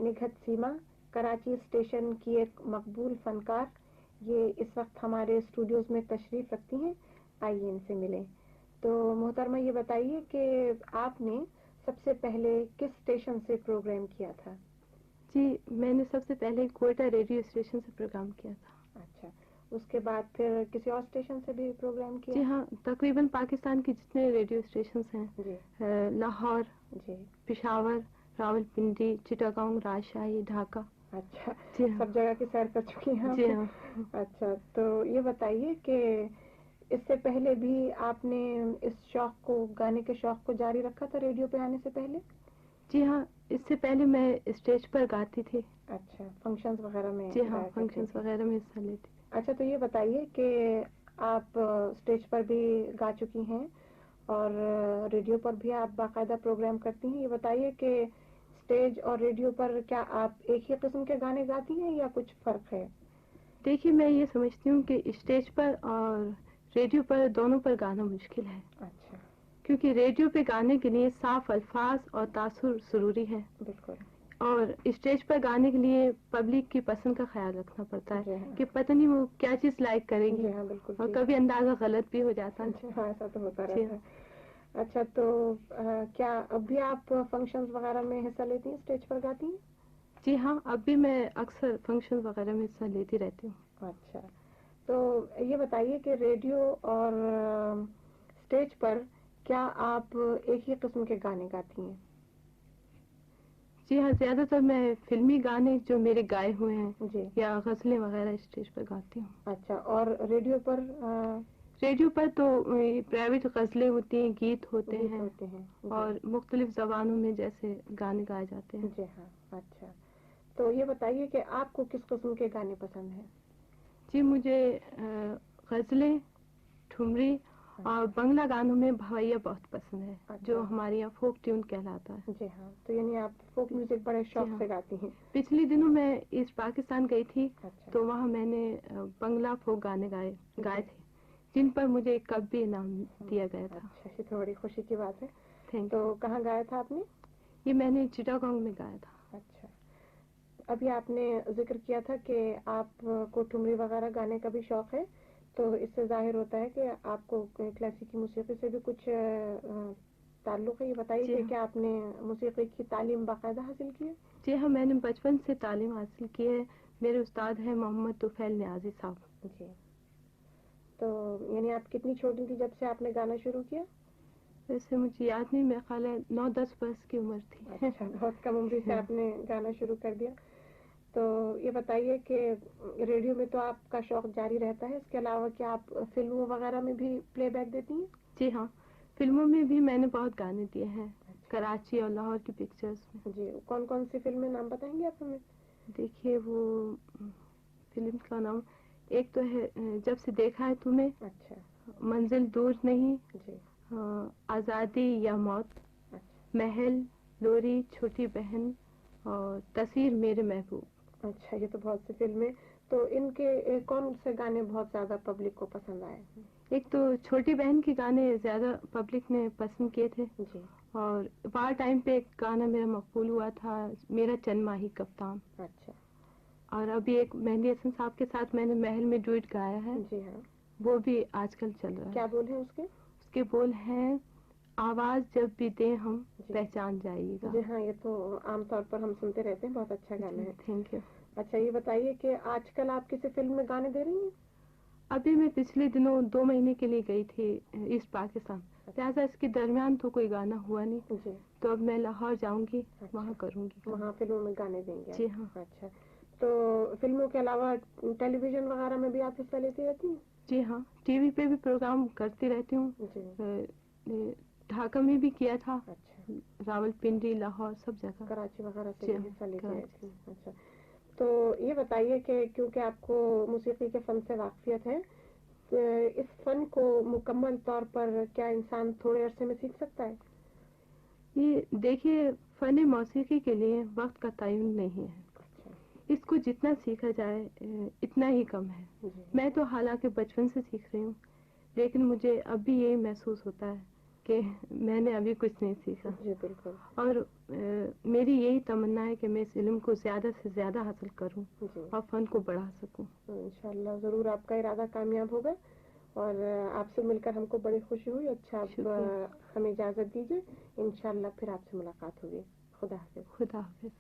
نگہت سیما Karachi station کی ایک مقبول فنکار، یہ اس وقت ہمارے اسٹوڈیوز میں تشریف رکھتی ہیں. آئیے ان سے ملیں. تو محترمہ یہ بتائیے کہ آپ نے سب سے پہلے کس اسٹیشن سے پروگرام کیا تھا؟ جی میں نے سب سے پہلے کوئٹہ ریڈیو اسٹیشن سے پروگرام کیا تھا. اچھا، اس کے بعد پھر کسی اور اسٹیشن سے بھی پروگرام کیا؟ جی ہاں، تقریباً پاکستان کے جتنے ریڈیو اسٹیشنز ہیں، جی لاہور، جی. پشاور، راول پنڈی، چٹاگانگ، راجشاہی، ڈھاکہ. اچھا، جی ہاں. سب جگہ کی سیر کر چکی ہیں آپ؟ جی ہاں. اچھا، تو یہ بتائیے کہ اس سے پہلے بھی آپ نے اس شوق کو، گانے کے شوق کو جاری رکھا تھا ریڈیو پہ آنے سے پہلے؟ جی ہاں، اس سے پہلے میں اسٹیج پر گاتی تھی. اچھا، فنکشنز وغیرہ میں جی ہاں، گایا کرتی فنکشنز تھی. وغیرہ میں حصہ لیتی تھی. اچھا، تو یہ بتائیے کہ آپ اسٹیج پر بھی گا چکی ہیں اور ریڈیو پر بھی آپ باقاعدہ پروگرام کرتی ہیں. یہ بتائیے کہ اسٹیج اور ریڈیو پر کیا آپ ایک ہی قسم کے گانے گاتی ہیں یا کچھ فرق ہے؟ دیکھیے میں یہ سمجھتی ہوں کہ اسٹیج پر اور ریڈیو پر دونوں پر گانا مشکل ہے. اچھا، کیونکہ ریڈیو پہ گانے کے لیے صاف الفاظ اور تاثر ضروری ہے، بالکل. اور اسٹیج پر گانے کے لیے پبلک کی پسند کا خیال رکھنا پڑتا جی ہے ہاں. کہ پتہ نہیں وہ کیا چیز لائک کرے گی، جی ہاں، بالکل اور ٹھیک. کبھی اندازہ غلط بھی ہو جاتا ہے. جی ہاں، ایسا تو ہوتا جی رہتا ہاں. ہے. اچھا، تو کیا اب بھی آپ فنکشنز وغیرہ میں حصہ لیتی ہیں، اسٹیج پر گاتی ہیں؟ جی ہاں، اب بھی میں اکثر فنکشن وغیرہ میں حصہ لیتی رہتی ہوں. اچھا، تو یہ بتائیے کہ ریڈیو اور اسٹیج پر کیا آپ ایک ہی قسم کے گانے گاتی ہیں؟ جی ہاں، زیادہ تر میں فلمی گانے جو میرے گائے ہوئے ہیں جی. یا غزلیں وغیرہ اسٹیج پر گاتی ہوں. اچھا، اور ریڈیو پر؟ ریڈیو پر تو پرائیویٹ غزلیں ہوتی ہیں، گیت ہوتے گیت ہیں، ہوتے ہیں. جی. اور مختلف زبانوں میں جیسے گانے گائے جاتے ہیں. جی ہاں. اچھا، تو یہ بتائیے کہ آپ کو کس قسم کے گانے پسند ہیں؟ جی مجھے غزلیں، ٹھمری اور بنگلہ گانوں میں بھوائیا بہت پسند ہے. اچھا. جو ہمارے یہاں فوک ٹیون کہلاتا ہے. جی ہاں، تو یعنی آپ فوک میوزک بڑے جی شوق ہاں، سے گاتی ہیں. پچھلے دنوں میں ایسٹ پاکستان گئی تھی. اچھا. تو وہاں میں نے بنگلہ فوک گانے گائے جی. تھے، جن پر مجھے ایک کپ بھی انعام دیا گیا تھا. اچھا، یہ تو بڑی خوشی کی بات ہے. تھینک تو یو. کہاں گایا تھا آپ نے؟ یہ میں نے چٹاگانگ میں گایا تھا. اچھا، ابھی آپ نے ذکر کیا تھا کہ آپ کو ٹھمری وغیرہ گانے کا بھی شوق ہے، تو اس سے ظاہر ہوتا ہے کہ آپ کو کلاسیکی موسیقی سے بھی کچھ تعلق ہے. یہ بتائیے جی کہ ہاں. کیا آپ نے موسیقی کی تعلیم باقاعدہ حاصل کی ہے؟ جی ہاں، میں نے بچپن سے تعلیم حاصل کی ہے. میرے استاد ہیں محمد طفیل نیازی صاحب. جی، تو یعنی آپ کتنی چھوٹی تھی جب سے آپ نے گانا شروع کیا؟ ویسے مجھے یاد نہیں، میرا خیال ہے 9-10 برس کی عمر تھی. اچھا، بہت کم عمری سے آپ نے گانا شروع کر دیا. تو یہ بتائیے کہ ریڈیو میں تو آپ کا شوق جاری رہتا ہے، اس کے علاوہ کیا آپ فلموں وغیرہ میں بھی پلے بیک دیتی ہیں؟ جی ہاں، فلموں میں بھی میں نے بہت گانے دیے ہیں. اچھا. کراچی اور لاہور کی پکچرز میں. جی، کون کون سی فلمیں نام بتائیں گے آپ ہمیں؟ دیکھیے وہ فلم کا نام ایک تو ہے جب سے دیکھا ہے تمہیں، اچھا. منزل دور نہیں، جی. آزادی یا موت، اچھا. محل، لوری، چھوٹی بہن اور تصویر میرے محبوب. اچھا، یہ تو بہت سی فلمیں. تو ان کے کون سے گانے بہت زیادہ پبلک کو پسند آئے؟ ایک تو چھوٹی بہن کے گانے زیادہ پبلک نے پسند کیے تھے، جی. اور وار ٹائم پہ ایک گانا میرا مقبول ہوا تھا، میرا چند ماہی کپتان. اچھا. اور ابھی ایک مہندی حسن صاحب کے ساتھ میں نے محل میں ڈوئٹ گایا ہے. جی ہاں. وہ بھی آج کل چل رہا ہے. کیا بول ہیں اس کے؟ اس کے بول ہیں، آواز جب بھی دیں ہم جی. پہچان جائیے گا. جی ہاں، یہ تو عام طور پر ہم سنتے رہتے ہیں، بہت اچھا گانا جی ہے. Thank you. اچھا، یہ بتائیے کہ آج کل آپ کسی فلم میں گانے دے رہی ہیں؟ ابھی میں پچھلے دنوں 2 مہینے کے لیے گئی تھی ایسٹ پاکستان، لہٰذا اس کے درمیان تو کوئی گانا ہوا نہیں. جی. تو اب میں لاہور جاؤں گی، اچھا، وہاں کروں گی گانا. وہاں فلموں میں گانے دیں گے جی آپ؟ ہاں. اچھا، تو فلموں کے علاوہ ٹیلی ویژن وغیرہ میں بھی آپ حصہ لیتی رہتی ہیں؟ جی ہاں، ٹی وی پہ بھی پروگرام کرتی رہتی ہوں. جی. ڈھاکہ میں بھی کیا تھا، اچھا. راول پنڈی، لاہور، سب جگہ. کراچی وغیرہ سے جی بھی ہاں، حصہ لیتی کراچی رہتی سے. ہیں. اچھا، تو یہ بتائیے کہ کیونکہ آپ کو موسیقی کے فن سے واقفیت ہے، تو اس فن کو مکمل طور پر کیا انسان تھوڑے عرصے میں سیکھ سکتا ہے؟ یہ دیکھیے، فن موسیقی کے لیے وقت کا تعین نہیں ہے. اچھا. اس کو جتنا سیکھا جائے اتنا ہی کم ہے. جی. میں تو حالانکہ بچپن سے سیکھ رہی ہوں، لیکن مجھے اب بھی یہی محسوس ہوتا ہے کہ میں نے ابھی کچھ نہیں سیکھا. جی بالکل. اور میری یہی تمنا ہے کہ میں اس علم کو زیادہ سے زیادہ حاصل کروں جی اور فن کو بڑھا سکوں. انشاءاللہ ضرور آپ کا ارادہ کامیاب ہوگا. اور آپ سے مل کر ہم کو بڑی خوشی ہوئی. اچھا آپ شکریہ. ہمیں اجازت دیجیے. انشاءاللہ پھر آپ سے ملاقات ہوگی. خدا حافظ. خدا حافظ.